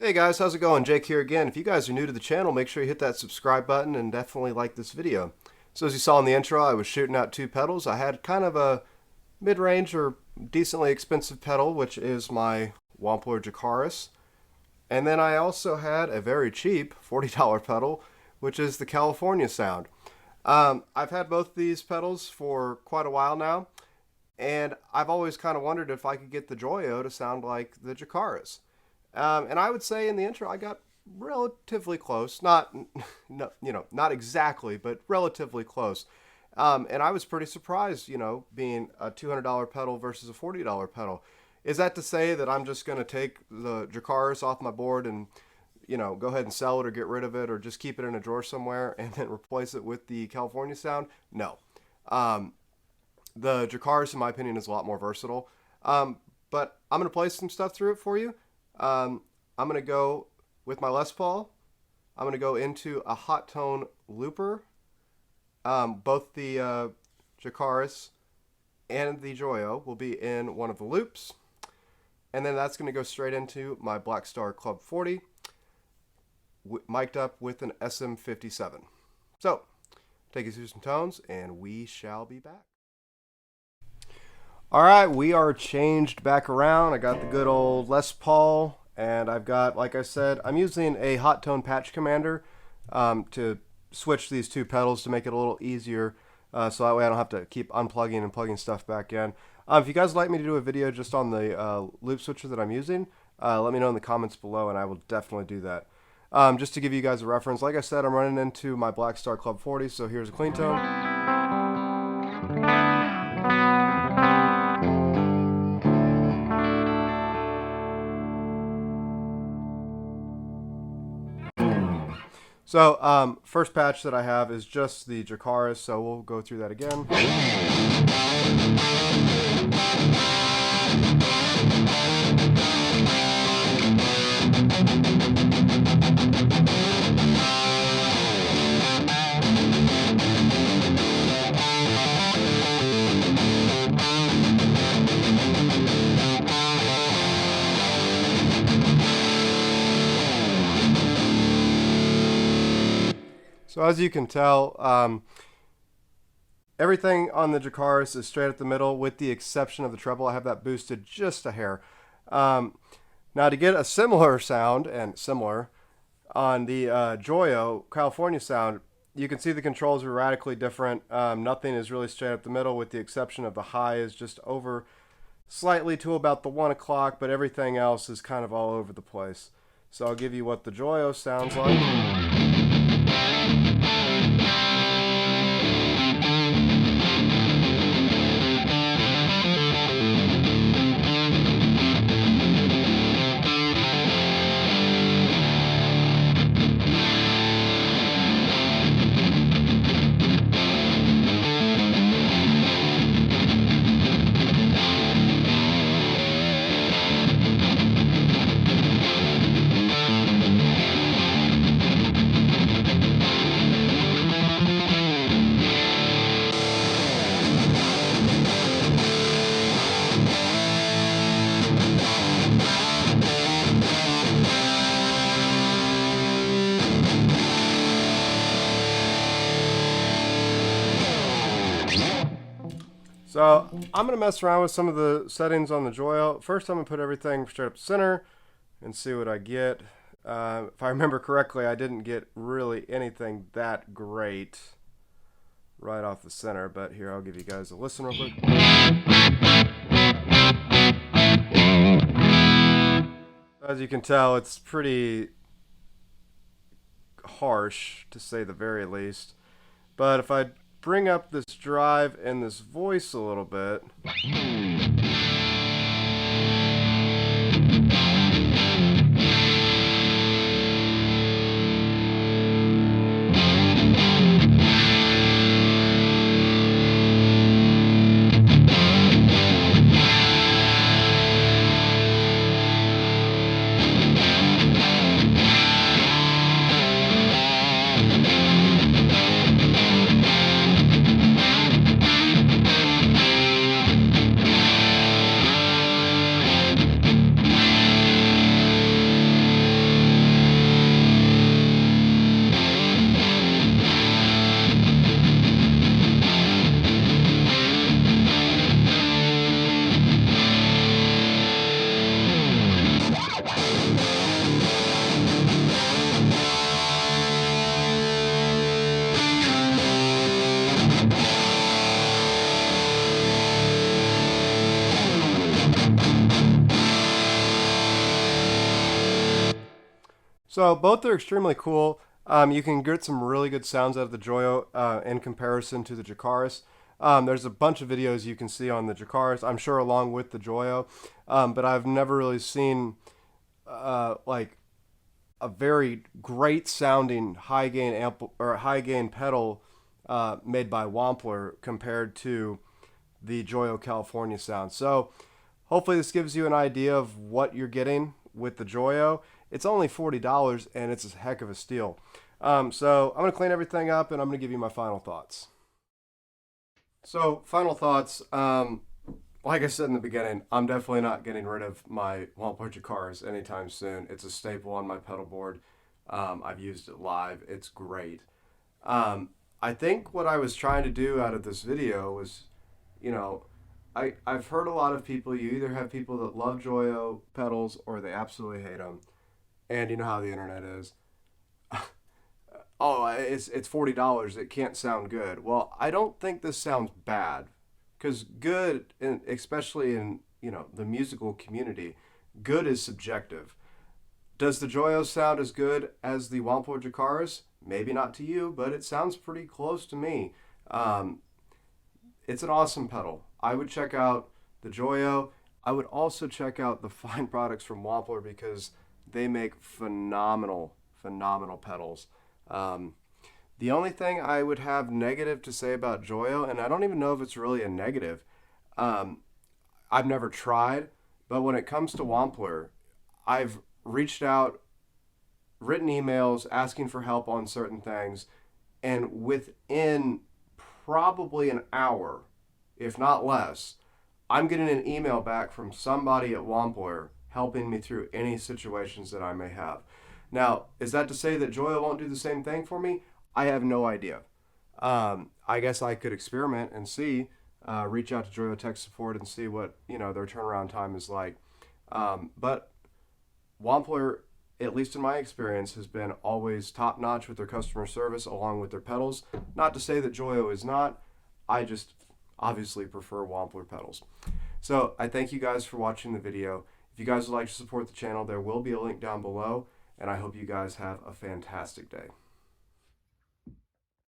Hey guys, how's it going? Jake here again. If you guys are new to the channel, make sure you hit that subscribe button and definitely like this video. So as you saw in the intro, I was shooting out two pedals. I had kind of a mid-range or decently expensive pedal, which is my Wampler Dracarys. And then I also had a very cheap $40 pedal, which is the California Sound. I've had both these pedals for quite a while now, and I've always kind of wondered if I could get the Joyo to sound like the Dracarys. And I would say in the intro I got relatively close, not exactly, but relatively close. And I was pretty surprised, being a $200 pedal versus a $40 pedal. Is that to say that I'm just going to take the Dracarys off my board and, go ahead and sell it or get rid of it or just keep it in a drawer somewhere and then replace it with the California Sound? No. The Dracarys, in my opinion, is a lot more versatile. But I'm going to play some stuff through it for you. I'm going to go with my Les Paul. I'm going to go into a hot tone looper. Both the Dracarys and the Joyo will be in one of the loops. And then that's going to go straight into my Black Star Club 40, mic'd up with an SM57. So, take you through some tones, and we shall be back. Alright, we are changed back around. I got the good old Les Paul, and I've got, like I said, I'm using a hot tone patch commander to switch these two pedals to make it a little easier, so that way I don't have to keep unplugging and plugging stuff back in. If you guys would like me to do a video just on the loop switcher that I'm using, let me know in the comments below, and I will definitely do that. Just to give you guys a reference, like I said, I'm running into my Black Star Club 40, so here's a clean tone. So, first patch that I have is just the Dracarys, so we'll go through that again. So as you can tell, everything on the Dracarys is straight up the middle with the exception of the treble. I have that boosted just a hair. Now to get a similar sound, and similar, on the Joyo California Sound, you can see the controls are radically different. Nothing is really straight up the middle with the exception of the high is just over slightly to about the 1 o'clock, but everything else is kind of all over the place. So I'll give you what the Joyo sounds like. So I'm going to mess around with some of the settings on the Joyo. First I'm going to put everything straight up to center and see what I get. If I remember correctly, I didn't get really anything that great right off the center, but here I'll give you guys a listen real quick. As you can tell, it's pretty harsh to say the very least, but if I bring up this drive and this voice a little bit. So both are extremely cool. You can get some really good sounds out of the Joyo in comparison to the Dracarys. There's a bunch of videos you can see on the Dracarys, I'm sure, along with the Joyo, but I've never really seen like a very great sounding high gain or high gain pedal made by Wampler compared to the Joyo California sound. So hopefully this gives you an idea of what you're getting with the Joyo. It's only $40 and it's a heck of a steal. So I'm going to clean everything up and I'm going to give you my final thoughts. So final thoughts. Like I said in the beginning, I'm definitely not getting rid of my Wampler Dracarys anytime soon. It's a staple on my pedal board. I've used it live. It's great. I think what I was trying to do out of this video was, you know, I've heard a lot of people, you either have people that love Joyo pedals or they absolutely hate them. And you know how the internet is. Oh, it's $40. It can't sound good. Well, I don't think this sounds bad, because good, especially in the musical community, good is subjective. Does the Joyo sound as good as the Wampler Dracarys? Maybe not to you, but it sounds pretty close to me. It's an awesome pedal. I would check out the Joyo. I would also check out the fine products from Wampler because they make phenomenal, phenomenal pedals. The only thing I would have negative to say about Joyo, and I don't even know if it's really a negative, I've never tried, but when it comes to Wampler, I've reached out, written emails asking for help on certain things, and within probably an hour, if not less, I'm getting an email back from somebody at Wampler helping me through any situations that I may have. Now, is that to say that Joyo won't do the same thing for me? I have no idea. I guess I could experiment and see, reach out to Joyo Tech Support and see what their turnaround time is like. But Wampler, at least in my experience, has been always top notch with their customer service along with their pedals. Not to say that Joyo is not. I just obviously prefer Wampler pedals. So I thank you guys for watching the video. If you guys would like to support the channel, there will be a link down below. And I hope you guys have a fantastic day.